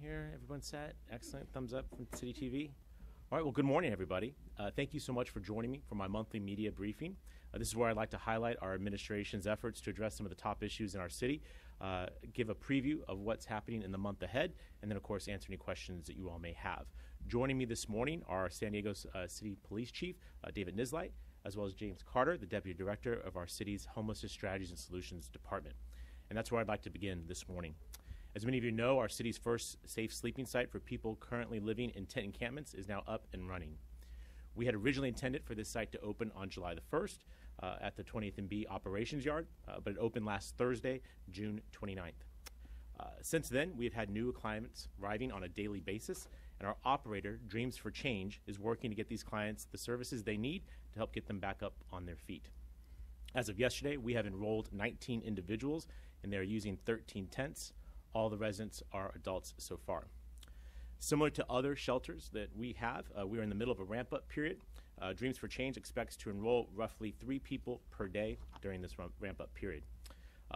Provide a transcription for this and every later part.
here? Everyone set? Excellent. Thumbs up from City TV. All right, well, good morning, everybody. Thank you so much for joining me for my monthly media briefing. This is where I'd like to highlight our administration's efforts to address some of the top issues in our city, give a preview of what's happening in the month ahead, and then, of course, answer any questions that you all may have. Joining me this morning are San Diego's City Police Chief, David Nislight, as well as James Carter, the Deputy Director of our city's Homelessness Strategies and Solutions Department. And that's where I'd like to begin this morning. As many of you know, our city's first safe sleeping site for people currently living in tent encampments is now up and running. We had originally intended for this site to open on July the 1st at the 20th and B Operations Yard, but it opened last Thursday, June 29th. Since then, we have had new clients arriving on a daily basis, and our operator, Dreams for Change, is working to get these clients the services they need to help get them back up on their feet. As of yesterday, we have enrolled 19 individuals, and they're using 13 tents. All the residents are adults so far. Similar to other shelters that we have, we're in the middle of a ramp-up period. Dreams for Change expects to enroll roughly 3 people per day during this ramp-up period.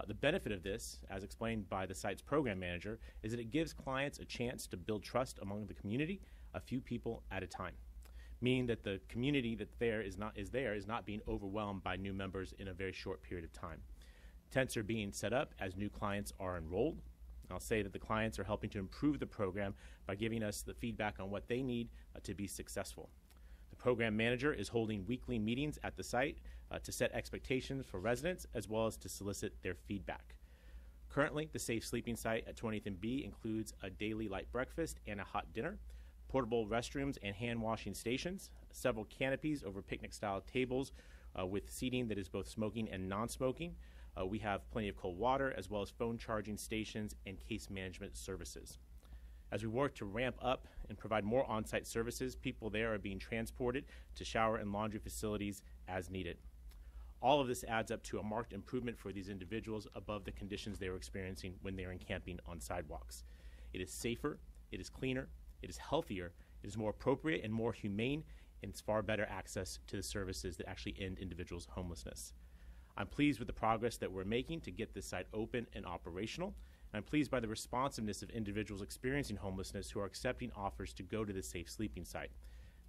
The benefit of this, as explained by the site's program manager, is that it gives clients a chance to build trust among the community, a few people at a time, meaning that the community that is not being overwhelmed by new members in a very short period of time. Tents are being set up as new clients are enrolled. I'll say that the clients are helping to improve the program by giving us the feedback on what they need to be successful. The program manager is holding weekly meetings at the site to set expectations for residents as well as to solicit their feedback. Currently, the safe sleeping site at 20th and B includes a daily light breakfast and a hot dinner, portable restrooms and hand washing stations, several canopies over picnic-style tables with seating that is both smoking and non-smoking. We have plenty of cold water as well as phone charging stations and case management services. As we work to ramp up and provide more on-site services, people there are being transported to shower and laundry facilities as needed. All of this adds up to a marked improvement for these individuals above the conditions they were experiencing when they were encamping on sidewalks. It is safer, it is cleaner, it is healthier, it is more appropriate and more humane, and it's far better access to the services that actually end individuals' homelessness. I'm pleased with the progress that we're making to get this site open and operational. And I'm pleased by the responsiveness of individuals experiencing homelessness who are accepting offers to go to the safe sleeping site.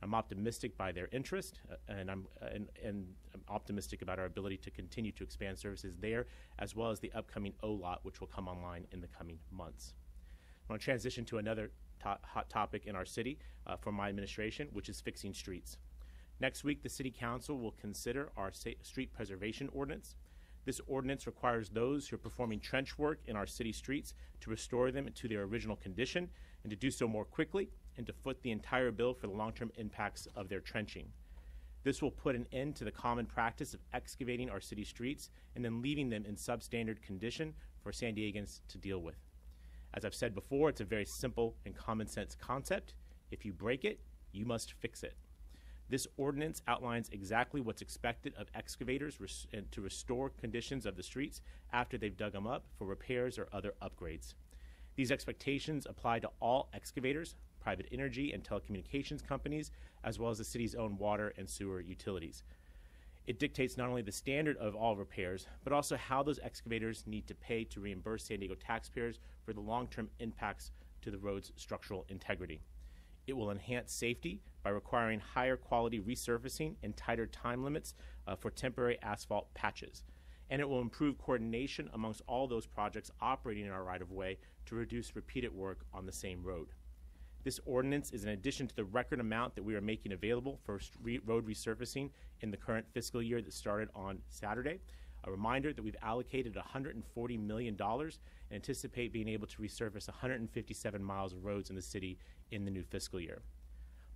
I'm optimistic by their interest, and I'm optimistic about our ability to continue to expand services there, as well as the upcoming O-Lot, which will come online in the coming months. I want to transition to another hot topic in our city from my administration, which is fixing streets. Next week, the City Council will consider our street preservation ordinance. This ordinance requires those who are performing trench work in our city streets to restore them to their original condition and to do so more quickly and to foot the entire bill for the long-term impacts of their trenching. This will put an end to the common practice of excavating our city streets and then leaving them in substandard condition for San Diegans to deal with. As I've said before, it's a very simple and common sense concept. If you break it, you must fix it. This ordinance outlines exactly what's expected of excavators to restore conditions of the streets after they've dug them up for repairs or other upgrades. These expectations apply to all excavators, private energy and telecommunications companies, as well as the city's own water and sewer utilities. It dictates not only the standard of all repairs, but also how those excavators need to pay to reimburse San Diego taxpayers for the long-term impacts to the road's structural integrity. It will enhance safety by requiring higher quality resurfacing and tighter time limits for temporary asphalt patches. And it will improve coordination amongst all those projects operating in our right-of-way to reduce repeated work on the same road. This ordinance is in addition to the record amount that we are making available for road resurfacing in the current fiscal year that started on Saturday. A reminder that we've allocated $140 million and anticipate being able to resurface 157 miles of roads in the city in the new fiscal year.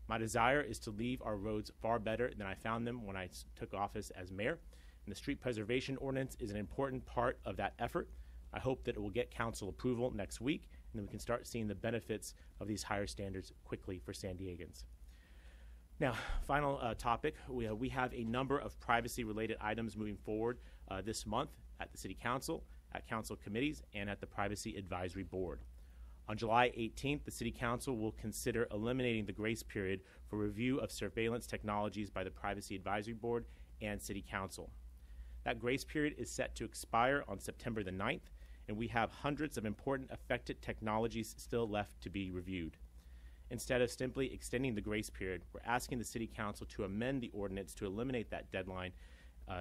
My desire is to leave our roads far better than I found them when I took office as mayor, and the street preservation ordinance is an important part of that effort. I hope that it will get council approval next week, and then we can start seeing the benefits of these higher standards quickly for San Diegans. Now, final topic, we have a number of privacy-related items moving forward this month at the City Council, at council committees, and at the Privacy Advisory Board. On July 18th, the City Council will consider eliminating the grace period for review of surveillance technologies by the Privacy Advisory Board and City Council. That grace period is set to expire on September the 9th, and we have hundreds of important affected technologies still left to be reviewed. Instead of simply extending the grace period, we're asking the City Council to amend the ordinance to eliminate that deadline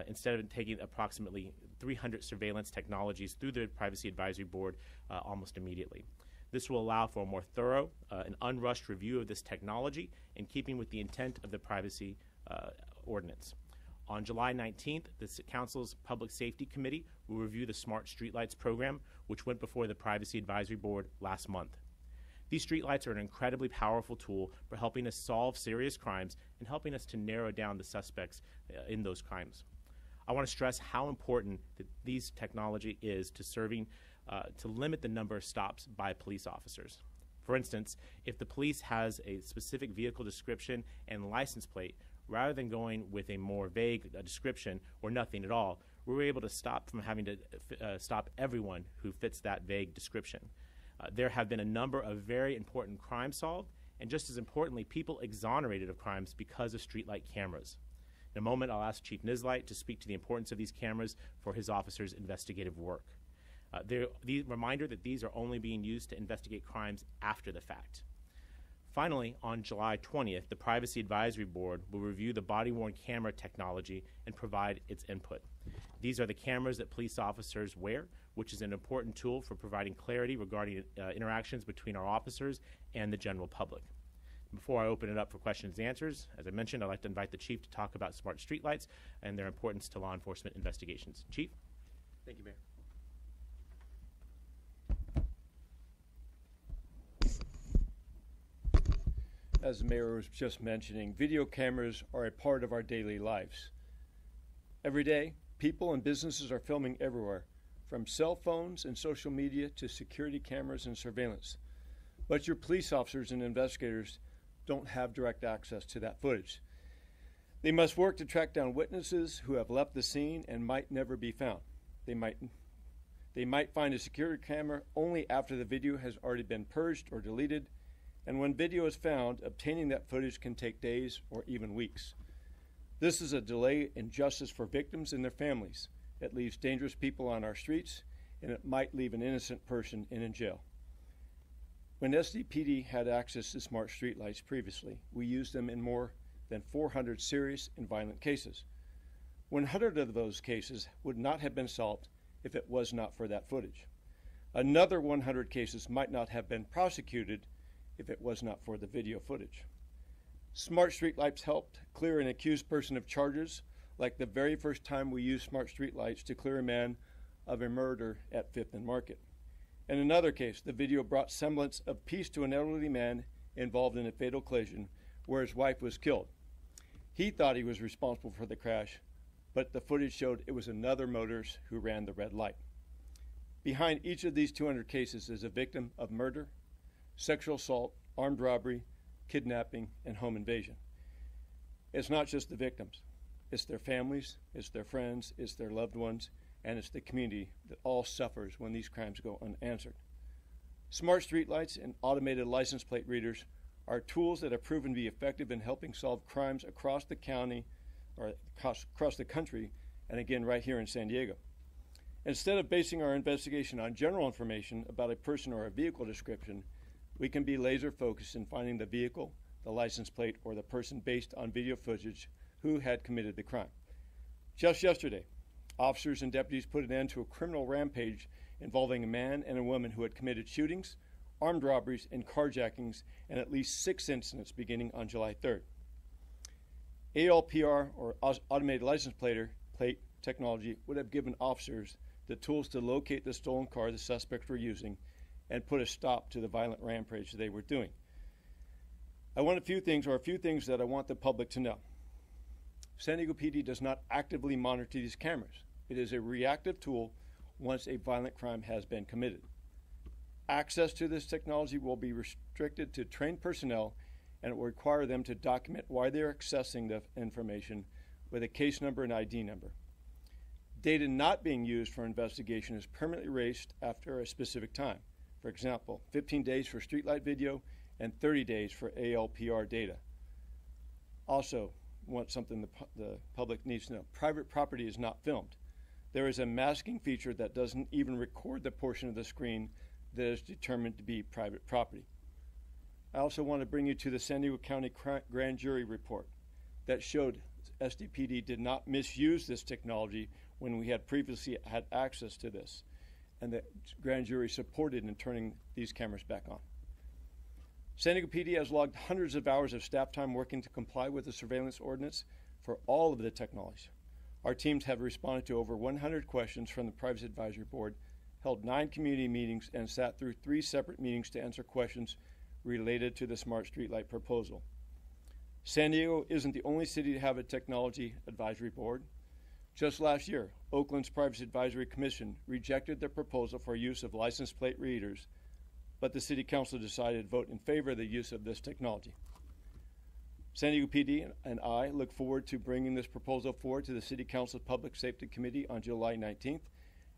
instead of taking approximately 300 surveillance technologies through the Privacy Advisory Board almost immediately. This will allow for a more thorough and unrushed review of this technology in keeping with the intent of the Privacy Ordinance. On July 19th, the Council's Public Safety Committee will review the Smart Streetlights program, which went before the Privacy Advisory Board last month. These streetlights are an incredibly powerful tool for helping us solve serious crimes and helping us to narrow down the suspects in those crimes. I want to stress how important that these technology is to serving to limit the number of stops by police officers. For instance, if the police has a specific vehicle description and license plate, rather than going with a more vague description or nothing at all, we're able to stop from having to stop everyone who fits that vague description. There have been a number of very important crimes solved, and just as importantly, people exonerated of crimes because of streetlight cameras. In a moment, I'll ask Chief Nislight to speak to the importance of these cameras for his officers' investigative work. The reminder that these are only being used to investigate crimes after the fact. Finally, on July 20th, the Privacy Advisory Board will review the body-worn camera technology and provide its input. These are the cameras that police officers wear, which is an important tool for providing clarity regarding interactions between our officers and the general public. Before I open it up for questions and answers, as I mentioned, I'd like to invite the Chief to talk about smart streetlights and their importance to law enforcement investigations. Chief? Thank you, Mayor. As the Mayor was just mentioning, video cameras are a part of our daily lives. Every day, people and businesses are filming everywhere, from cell phones and social media to security cameras and surveillance. But your police officers and investigators don't have direct access to that footage. They must work to track down witnesses who have left the scene and might never be found. They might find a security camera only after the video has already been purged or deleted, and when video is found, obtaining that footage can take days or even weeks. This is a delay in justice for victims and their families. It leaves dangerous people on our streets, and it might leave an innocent person in jail. When SDPD had access to smart streetlights previously, we used them in more than 400 serious and violent cases. 100 of those cases would not have been solved if it was not for that footage. Another 100 cases might not have been prosecuted if it was not for the video footage. Smart streetlights helped clear an accused person of charges, like the very first time we used smart streetlights to clear a man of a murder at 5th and Market. In another case, the video brought semblance of peace to an elderly man involved in a fatal collision where his wife was killed. He thought he was responsible for the crash, but the footage showed it was another motorist who ran the red light. Behind each of these 200 cases is a victim of murder, sexual assault, armed robbery, kidnapping, and home invasion. It's not just the victims. It's their families, it's their friends, it's their loved ones, and it's the community that all suffers when these crimes go unanswered. Smart streetlights and automated license plate readers are tools that have proven to be effective in helping solve crimes across the county, or across the country, and again right here in San Diego. Instead of basing our investigation on general information about a person or a vehicle description, we can be laser focused in finding the vehicle, the license plate, or the person based on video footage who had committed the crime. Just yesterday, officers and deputies put an end to a criminal rampage involving a man and a woman who had committed shootings, armed robberies, and carjackings in at least 6 incidents beginning on July 3rd. ALPR, or automated license plate technology, would have given officers the tools to locate the stolen car the suspects were using and put a stop to the violent rampage they were doing. A few things that I want the public to know. San Diego PD does not actively monitor these cameras. It is a reactive tool once a violent crime has been committed. Access to this technology will be restricted to trained personnel, and it will require them to document why they are accessing the information with a case number and ID number. Data not being used for investigation is permanently erased after a specific time. For example, 15 days for streetlight video and 30 days for ALPR data. Also, something the public needs to know: private property is not filmed. There is a masking feature that doesn't even record the portion of the screen that is determined to be private property. I also want to bring you to the San Diego County Grand Jury report that showed SDPD did not misuse this technology when we had previously had access to this, and the grand jury supported in turning these cameras back on. San Diego PD has logged hundreds of hours of staff time working to comply with the surveillance ordinance for all of the technologies. Our teams have responded to over 100 questions from the Privacy Advisory Board, held 9 community meetings, and sat through 3 separate meetings to answer questions related to the Smart Streetlight proposal. San Diego isn't the only city to have a technology advisory board. Just last year, Oakland's Privacy Advisory Commission rejected the proposal for use of license plate readers, but the City Council decided to vote in favor of the use of this technology. San Diego PD and I look forward to bringing this proposal forward to the City Council Public Safety Committee on July 19th,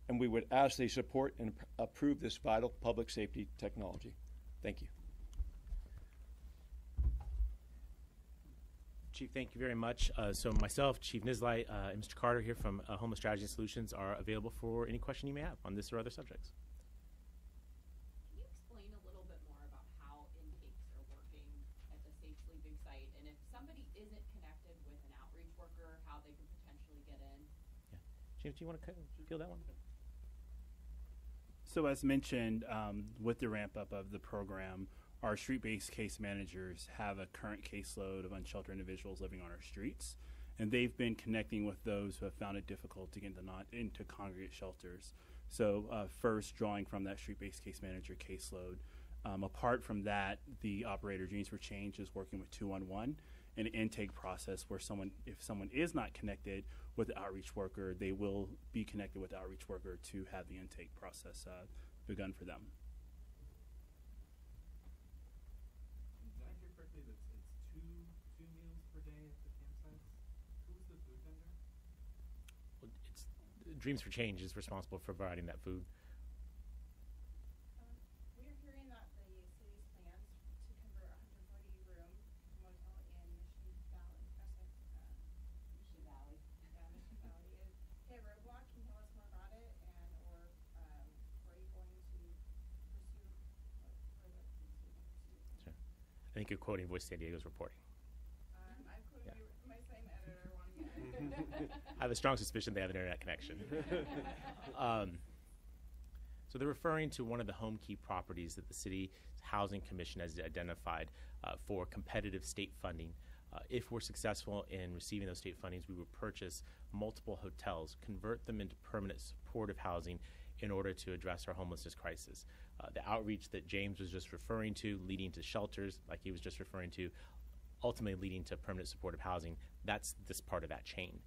and we would ask they support and approve this vital public safety technology. Thank you. Chief, thank you very much. So myself, Chief Nisley, and Mr. Carter here from Homeless Strategy and Solutions are available for any question you may have on this or other subjects. Can you explain a little bit more about how intakes are working at the Safe Sleeping site, and if somebody isn't connected with an outreach worker, how they could potentially get in? Yeah. James, do you want to field that one? So as mentioned, with the ramp up of the program, our street-based case managers have a current caseload of unsheltered individuals living on our streets, and they've been connecting with those who have found it difficult to get into congregate shelters. So first, drawing from that street-based case manager caseload. Apart from that, the operator Dreams for Change is working with 211, an intake process where if someone is not connected with the outreach worker, they will be connected with the outreach worker to have the intake process begun for them. Did I hear correctly that it's two meals per day at the campsites? Who's the food vendor? Well, it's Dreams for Change is responsible for providing that food. We're hearing that the city's plans to convert 140 room motel in Mission Valley. Mission Valley. Yeah, Mission Valley is hit a roadblock. Can you tell us more about it, and or are you going to pursue further pursue? Sure. I think you're quoting Voice San Diego's reporting. I'm quoting my same editor wanting it. I have a strong suspicion they have an internet connection. So they're referring to one of the home key properties that the City Housing Commission has identified for competitive state funding. If we're successful in receiving those state fundings, we would purchase multiple hotels, convert them into permanent supportive housing in order to address our homelessness crisis. The outreach that James was just referring to, leading to shelters, like he was just referring to, ultimately leading to permanent supportive housing, that's this part of that chain.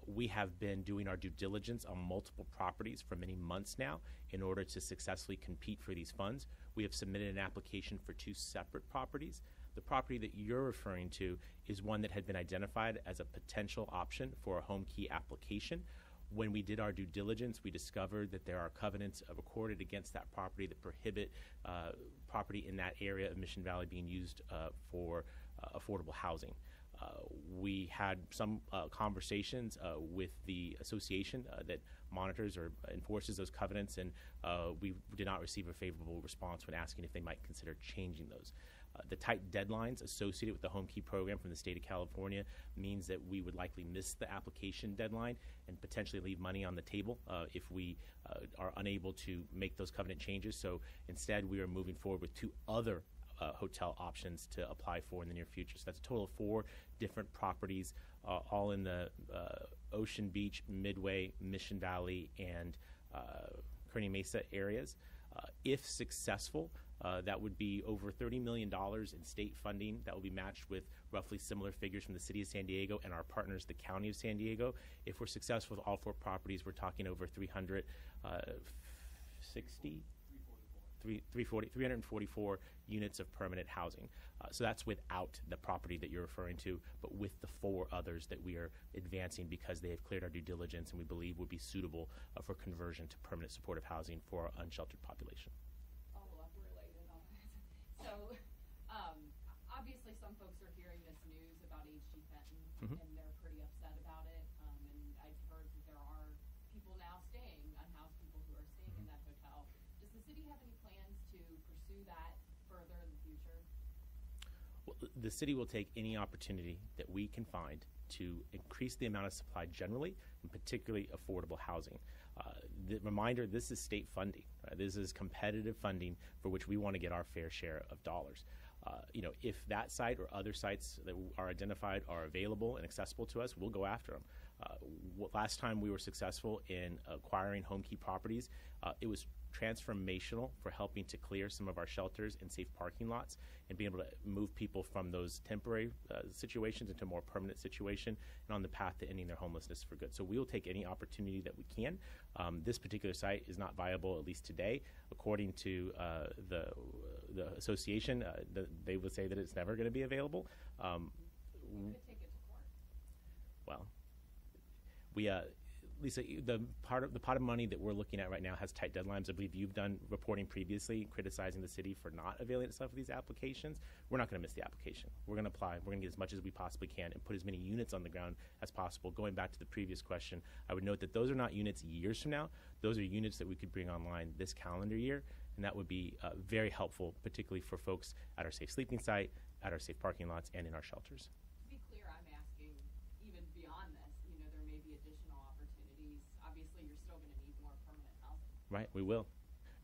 We have been doing our due diligence on multiple properties for many months now in order to successfully compete for these funds. We have submitted an application for 2 separate properties. The property that you're referring to is one that had been identified as a potential option for a home key application. When we did our due diligence, we discovered that there are covenants recorded against that property that prohibit property in that area of Mission Valley being used for affordable housing. We had some conversations with the association that monitors or enforces those covenants, and we did not receive a favorable response when asking if they might consider changing those. The tight deadlines associated with the Home Key program from the state of California means that we would likely miss the application deadline and potentially leave money on the table if we are unable to make those covenant changes. So instead, we are moving forward with 2 other hotel options to apply for in the near future. So that's a total of 4 different properties, all in the Ocean Beach, Midway, Mission Valley, and Kearney Mesa areas. If successful, that would be over $30 million in state funding that will be matched with roughly similar figures from the City of San Diego and our partners, the County of San Diego. If we're successful with all 4 properties, we're talking over 344 units of permanent housing. So that's without the property that you're referring to, but with the 4 others that we are advancing because they have cleared our due diligence and we believe would be suitable for conversion to permanent supportive housing for our unsheltered population. Follow up related on this. So obviously some folks are hearing this news about H.G. Fenton and they're pretty upset about it. And I've heard that there are people city have any plans to pursue that further in the future? Well, the city will take any opportunity that we can find to increase the amount of supply generally, and particularly affordable housing. The reminder, this is state funding. This is competitive funding for which we want to get our fair share of dollars. If that site or other sites that are identified are available and accessible to us, we'll go after them. Last time we were successful in acquiring home key properties, it was transformational for helping to clear some of our shelters and safe parking lots and being able to move people from those temporary situations into a more permanent situation and on the path to ending their homelessness for good. So we will take any opportunity that we can. This particular site is not viable, at least today. According to the association, they would say that it's never going to be available. You could take it to court. Well, we Lisa, the pot of money that we're looking at right now has tight deadlines. I believe you've done reporting previously criticizing the city for not availing itself of these applications. We're not going to miss the application. We're going to apply. We're going to get as much as we possibly can and put as many units on the ground as possible. Going back to the previous question, I would note that those are not units years from now. Those are units that we could bring online this calendar year, and that would be very helpful, particularly for folks at our safe sleeping site, at our safe parking lots, and in our shelters. To be clear, I'm asking even beyond this, there may be additional opportunities. Obviously, you're still going to need more permanent housing. Right, we will.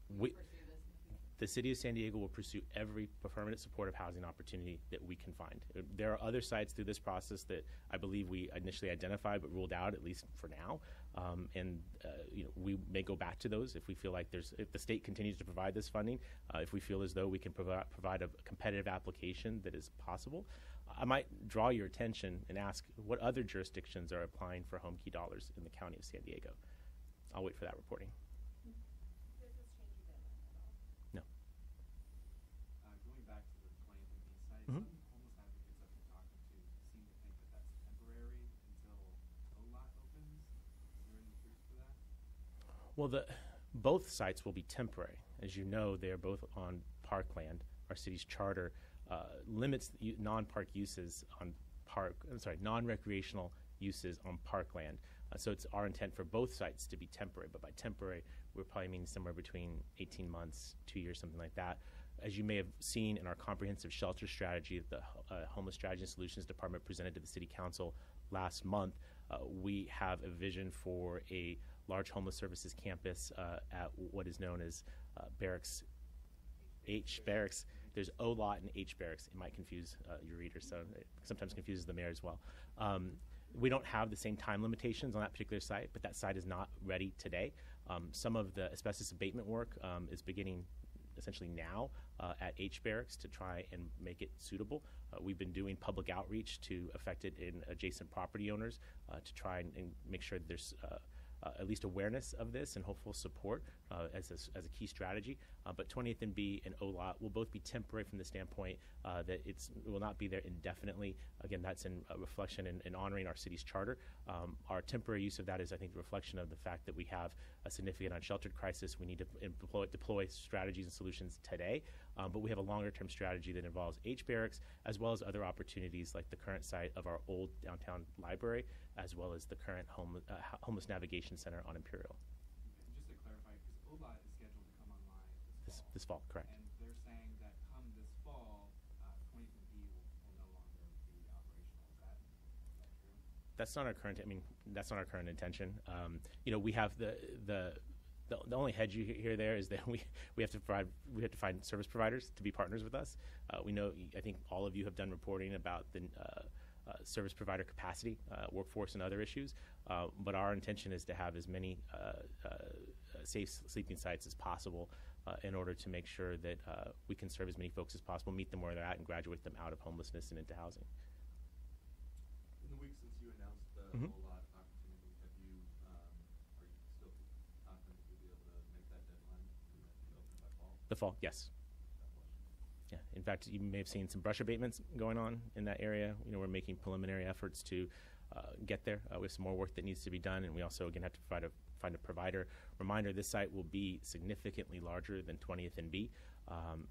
Will you pursue this in the future? The City of San Diego will pursue every permanent supportive housing opportunity that we can find. There are other sites through this process that I believe we initially identified but ruled out, at least for now. We may go back to those if we feel like if the state continues to provide this funding, if we feel as though we can provide a competitive application that is possible. I might draw your attention and ask what other jurisdictions are applying for home key dollars in the county of San Diego. I'll wait for that reporting. Does this change your deadline at all? No. Going back to the 20th and B site, Mhm. some homeless advocates I've been talking to seem to think that that's temporary until OLOT opens. Is there any truth to that? Well, both sites will be temporary. As you know, they are both on parkland. Our city's charter limits non-park uses on non-recreational uses on parkland. So it's our intent for both sites to be temporary. But by temporary, we're probably meaning somewhere between 18 months, 2 years, something like that. As you may have seen in our comprehensive shelter strategy that the Homeless Strategy and Solutions Department presented to the City Council last month, we have a vision for a large homeless services campus at what is known as H Barracks. There's O-Lot and H Barracks. It might confuse your readers, so it sometimes confuses the mayor as well. We don't have the same time limitations on that particular site, but that site is not ready today. Some of the asbestos abatement work is beginning essentially now at H Barracks to try and make it suitable. We've been doing public outreach to affected and adjacent property owners to try and make sure that there's at least awareness of this and hopeful support as a key strategy. But 20th and B and OLOT will both be temporary from the standpoint that it will not be there indefinitely. Again, that's in a reflection in honoring our city's charter. Our temporary use of that is, I think, a reflection of the fact that we have a significant unsheltered crisis. We need to deploy strategies and solutions today. But we have a longer-term strategy that involves H Barracks as well as other opportunities like the current site of our old downtown library as well as the current homeless navigation center on Imperial. And just to clarify, because OLOT is scheduled to come online This fall, correct. and they're saying that come this fall, 20th and B will no longer be operational. Is that true? That's not our current. That's not our current intention. We have the only hedge you hear there is that we have to find service providers to be partners with us. We know. I think all of you have done reporting about the service provider capacity, workforce, and other issues. But our intention is to have as many safe sleeping sites as possible in order to make sure that we can serve as many folks as possible, meet them where they're at, and graduate them out of homelessness and into housing. In the week since you announced the Mhm. OLOT opportunity, are you still confident that you'll be able to make that deadline to be open by fall? The fall, yes. Yeah. In fact, you may have seen some brush abatements going on in that area. We're making preliminary efforts to get there. We have some more work that needs to be done, and we also, again, have to find a provider. Reminder, this site will be significantly larger than 20th and B.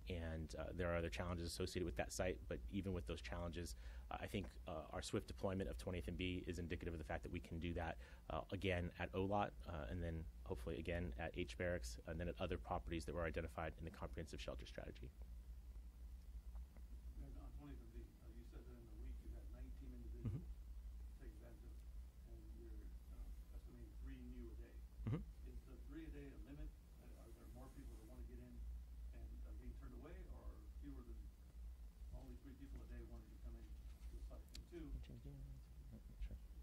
and there are other challenges associated with that site. But even with those challenges, I think our swift deployment of 20th and B is indicative of the fact that we can do that again at OLOT, and then hopefully again at H Barracks, and then at other properties that were identified in the comprehensive shelter strategy. And on 20th and B, you said that in a week you had 19 individuals take advantage of it, and you're estimating 3 new a day. Is the 3 a day a limit? Are there more people that want to get in and are being turned away, or fewer than only 3 people a day wanting to come in to the site? And 2,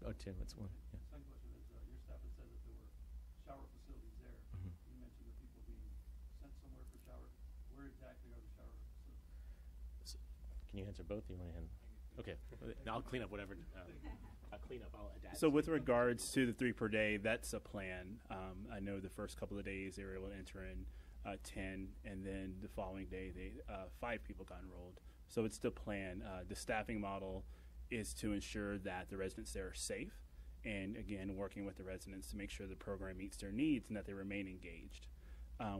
Oh, Tim, what's one? Yeah. second question is, your staff has said that there were shower facilities there. You mentioned the people being sent somewhere for showers. Where exactly are the shower facilities? Can you answer both? You want to hand? Okay, now I'll clean up whatever. I'll clean up. I'll adapt. So with regards to the 3 per day, that's a plan. I know the first couple of days they were able to enter in 10, and then the following day 5 people got enrolled. So it's the plan. The staffing model is to ensure that the residents there are safe, and again, working with the residents to make sure the program meets their needs and that they remain engaged.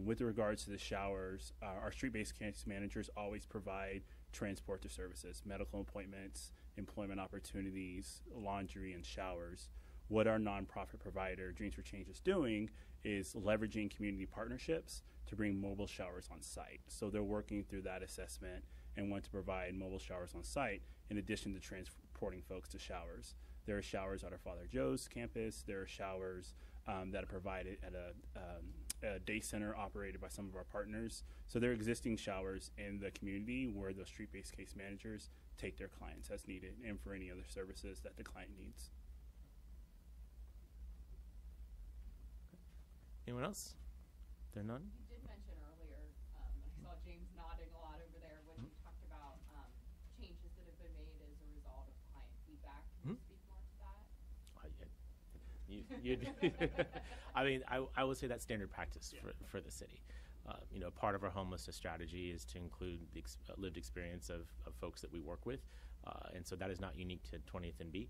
With regards to the showers, our street-based case managers always provide transport to services, medical appointments, employment opportunities, laundry, and showers. What our nonprofit provider, Dreams for Change, is doing is leveraging community partnerships to bring mobile showers on site. So they're working through that assessment and want to provide mobile showers on site in addition to transporting folks to showers. There are showers at our Father Joe's campus. There are showers that are provided at a day center operated by some of our partners. So there are existing showers in the community where those street-based case managers take their clients as needed and for any other services that the client needs. Anyone else? There are none? You did mention earlier, I saw James nodding a lot over there when you talked about changes that have been made as a result of client feedback. Can you speak more to that? I mean, I would say that's standard practice for the city. You know, part of our homelessness strategy is to include the lived experience of folks that we work with, and so that is not unique to 20th and B.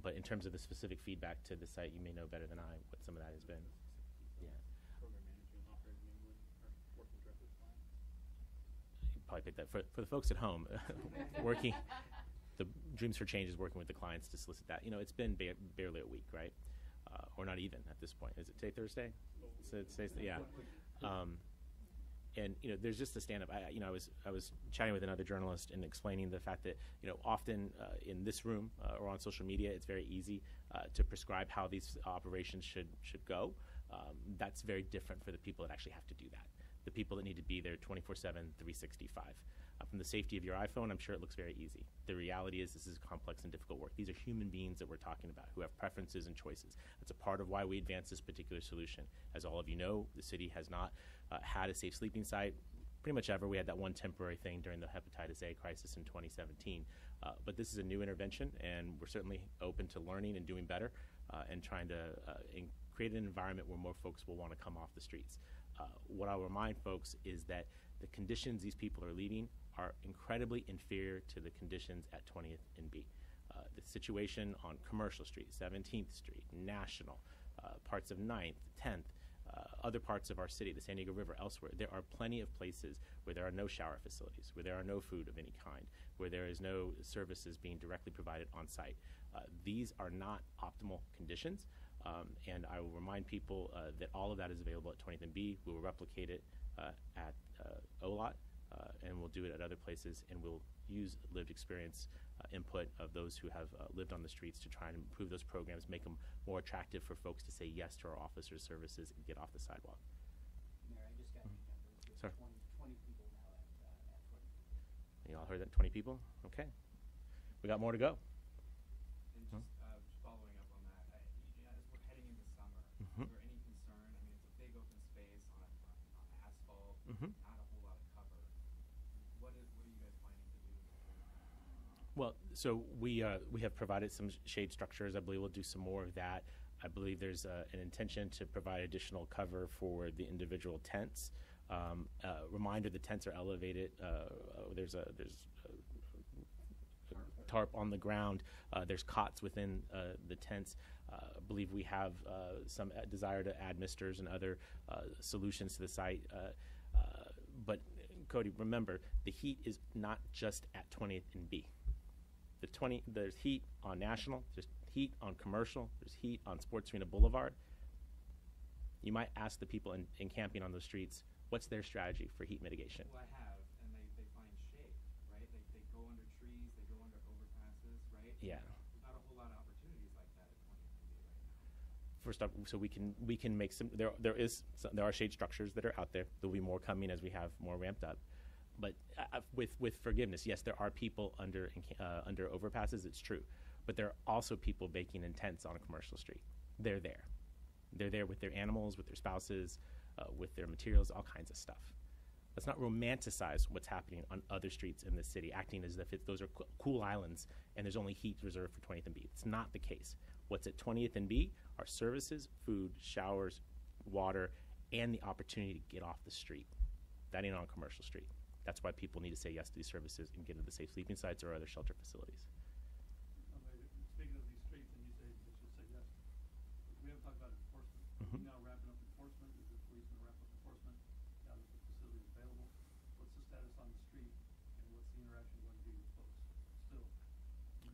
But in terms of the specific feedback to the site, you may know better than I what some of that has been. Yeah. Program manager and operator mainly are working directly with clients. You probably pick that for the folks at home. Working, the Dreams for Change is working with the clients to solicit that. You know, it's been barely a week, right? Or not even at this point. Is it today Thursday? So it's yeah. And you know, there's just a stand-up. I was chatting with another journalist and explaining the fact that often in this room or on social media, it's very easy to prescribe how these operations should go. That's very different for the people that actually have to do that. The people that need to be there 24/7, 365. From the safety of your iPhone, I'm sure it looks very easy. The reality is this is complex and difficult work. These are human beings that we're talking about who have preferences and choices. That's a part of why we advance this particular solution. As all of you know, the city has not had a safe sleeping site pretty much ever. We had that one temporary thing during the hepatitis A crisis in 2017. But this is a new intervention, and we're certainly open to learning and doing better and trying to create an environment where more folks will want to come off the streets. What I'll remind folks is that the conditions these people are leading are incredibly inferior to the conditions at 20th and B. The situation on Commercial Street, 17th Street, National, parts of 9th, 10th, other parts of our city, the San Diego River, elsewhere, there are plenty of places where there are no shower facilities, where there are no food of any kind, where there is no services being directly provided on site. These are not optimal conditions, and I will remind people that all of that is available at 20th and B. We will replicate it at OLOT, and we'll do it at other places, and we'll use lived experience input of those who have lived on the streets to try and improve those programs, make them more attractive for folks to say yes to our officers' services and get off the sidewalk. Mayor, I just got the number. There's Sorry. 20 people now at 20. You all heard that? 20 people? Okay. We got more to go. And just following up on that, as we're heading into summer, is there any concern? I mean, it's a big open space on asphalt, not a whole lot of cover. What are you guys planning to do? Well, so we have provided some shade structures. I believe we'll do some more of that. I believe there's an intention to provide additional cover for the individual tents. Reminder: the tents are elevated. There's a tarp on the ground. There's cots within the tents. I believe we have some desire to add misters and other solutions to the site. But Cody, remember, the heat is not just at 20th and B. There's heat on National, there's heat on Commercial, there's heat on Sports Arena Boulevard. You might ask the people in camping on those streets, what's their strategy for heat mitigation? Well, I have, and they find shade, right? They go under trees, they go under overpasses, right? Yeah. There's not a whole lot of opportunities like that at 20th and B right now. First off, so we can make some. There are shade structures that are out there. There'll be more coming as we have more ramped up. But with forgiveness, yes, there are people under overpasses. It's true, but there are also people baking in tents on a commercial street. They're there. They're there with their animals, with their spouses, with their materials, all kinds of stuff. Let's not romanticize what's happening on other streets in this city, acting as if those are cool islands and there's only heat reserved for 20th and B. It's not the case. What's at 20th and B are services, food, showers, water, and the opportunity to get off the street. That ain't on a commercial street. That's why people need to say yes to these services and get into the safe sleeping sites or other shelter facilities. Speaking of these streets, and you say that you'll say yes, we haven't talked about enforcement. Mhm. Now wrapping up enforcement, is the police going to wrap up enforcement now that the facility is available? What's the status on the street, and what's the interaction going to be with folks still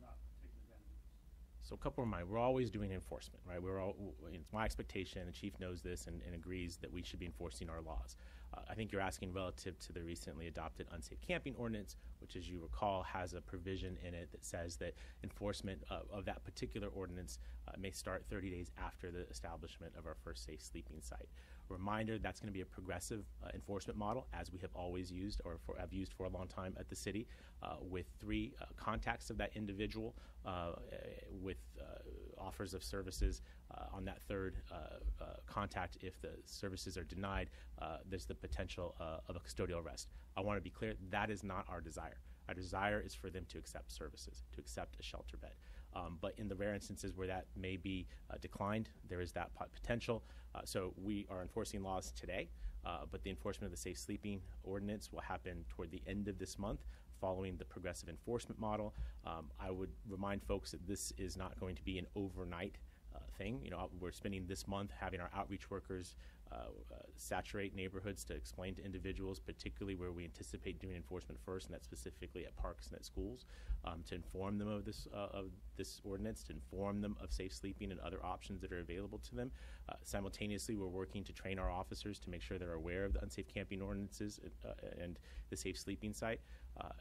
not taking advantage of this? So a couple of we're always doing enforcement, right? It's my expectation, and the chief knows this and agrees that we should be enforcing our laws. I think you're asking relative to the recently adopted unsafe camping ordinance, which, as you recall, has a provision in it that says that enforcement of that particular ordinance may start 30 days after the establishment of our first safe sleeping site. Reminder, that's going to be a progressive enforcement model, as we have always used or have used for a long time at the city, with 3 contacts of that individual with offers of services. On that third contact, if the services are denied, there's the potential of a custodial arrest. I want to be clear, that is not our desire. Our desire is for them to accept services, to accept a shelter bed. But in the rare instances where that may be declined, there is that potential. So we are enforcing laws today, but the enforcement of the safe sleeping ordinance will happen toward the end of this month, following the progressive enforcement model. I would remind folks that this is not going to be an overnight thing. We're spending this month having our outreach workers saturate neighborhoods to explain to individuals, particularly where we anticipate doing enforcement first, and that's specifically at parks and at schools, to inform them of this ordinance, to inform them of safe sleeping and other options that are available to them. Simultaneously, we're working to train our officers to make sure they're aware of the unsafe camping ordinances and the safe sleeping site,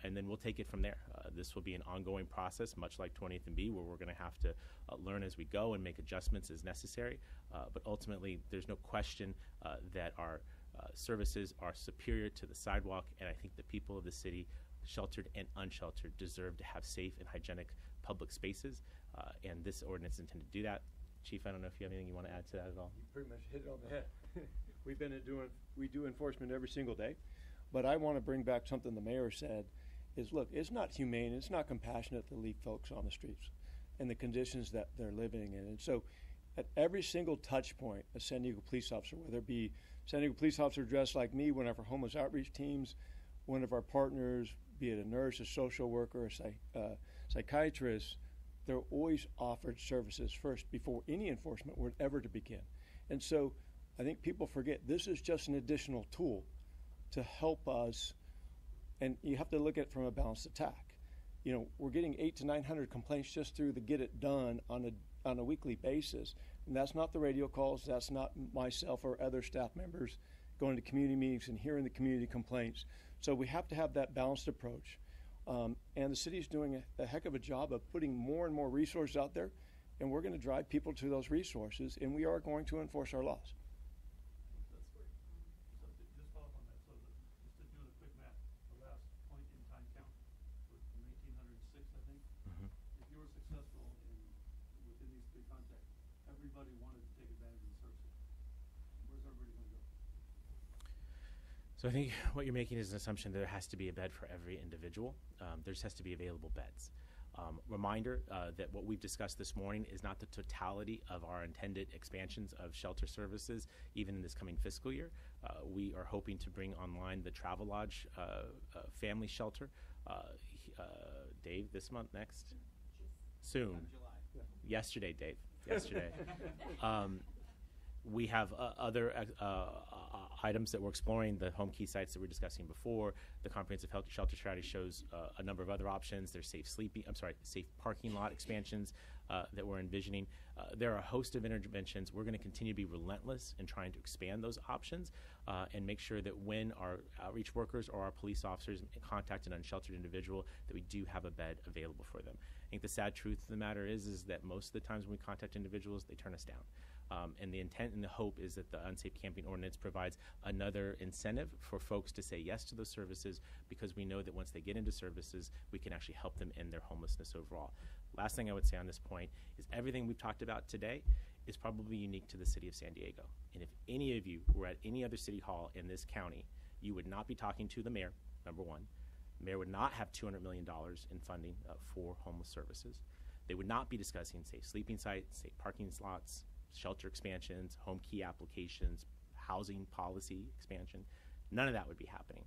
and then we'll take it from there. This will be an ongoing process, much like 20th and B, where we're going to have to learn as we go and make adjustments as necessary. But ultimately, there's no question that our services are superior to the sidewalk, and I think the people of the city, sheltered and unsheltered, deserve to have safe and hygienic public spaces, and this ordinance is intended to do that. Chief, I don't know if you have anything you want to add to that at all. You pretty much hit it on the head. We do enforcement every single day, but I want to bring back something the mayor said, is look, it's not humane, it's not compassionate to leave folks on the streets and the conditions that they're living in. And so at every single touch point, a San Diego police officer, whether it be San Diego police officer dressed like me, one of our homeless outreach teams, one of our partners, be it a nurse, a social worker, a psychiatrist, they're always offered services first before any enforcement would ever to begin. And so I think people forget this is just an additional tool to help us, and you have to look at it from a balanced attack. We're getting 800 to 900 complaints just through the get it done on a weekly basis, and that's not the radio calls, that's not myself or other staff members going to community meetings and hearing the community complaints. So we have to have that balanced approach, and the city is doing a heck of a job of putting more and more resources out there, and we're going to drive people to those resources, and we are going to enforce our laws. That's great. So just follow up on that. So just to do the quick math, the last point in time count was from 1806, I think. Mm-hmm. If you were successful within these 3 contacts, everybody wanted to take advantage of the services. Where's everybody going to go? So I think what you're making is an assumption that there has to be a bed for every individual. There just has to be available beds. Reminder that what we've discussed this morning is not the totality of our intended expansions of shelter services, even in this coming fiscal year. We are hoping to bring online the Travelodge family shelter. Dave, this month, next? Soon. July. Yesterday, Dave. Yesterday. We have other items that we're exploring, the home key sites that we were discussing before. The comprehensive shelter strategy shows a number of other options. There's safe parking lot expansions that we're envisioning. There are a host of interventions. We're going to continue to be relentless in trying to expand those options and make sure that when our outreach workers or our police officers contact an unsheltered individual, that we do have a bed available for them. I think the sad truth of the matter is that most of the times when we contact individuals, they turn us down. And the intent and the hope is that the unsafe camping ordinance provides another incentive for folks to say yes to those services, because we know that once they get into services, we can actually help them end their homelessness overall. Last thing I would say on this point is everything we've talked about today is probably unique to the city of San Diego. And if any of you were at any other city hall in this county, you would not be talking to the mayor, number one. The mayor would not have $200 million in funding for homeless services. They would not be discussing safe sleeping sites, safe parking slots, shelter expansions, home key applications, housing policy expansion. None of that would be happening.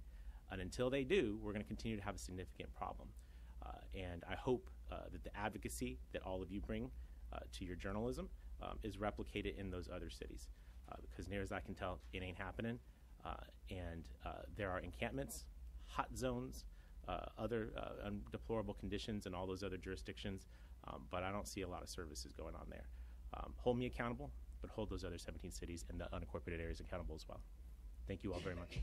And until they do, we're going to continue to have a significant problem. And I hope that the advocacy that all of you bring to your journalism is replicated in those other cities. Because near as I can tell, it ain't happening. And there are encampments, hot zones, other deplorable conditions in all those other jurisdictions, but I don't see a lot of services going on there. Hold me accountable, but hold those other 17 cities and the unincorporated areas accountable as well. Thank you all very much.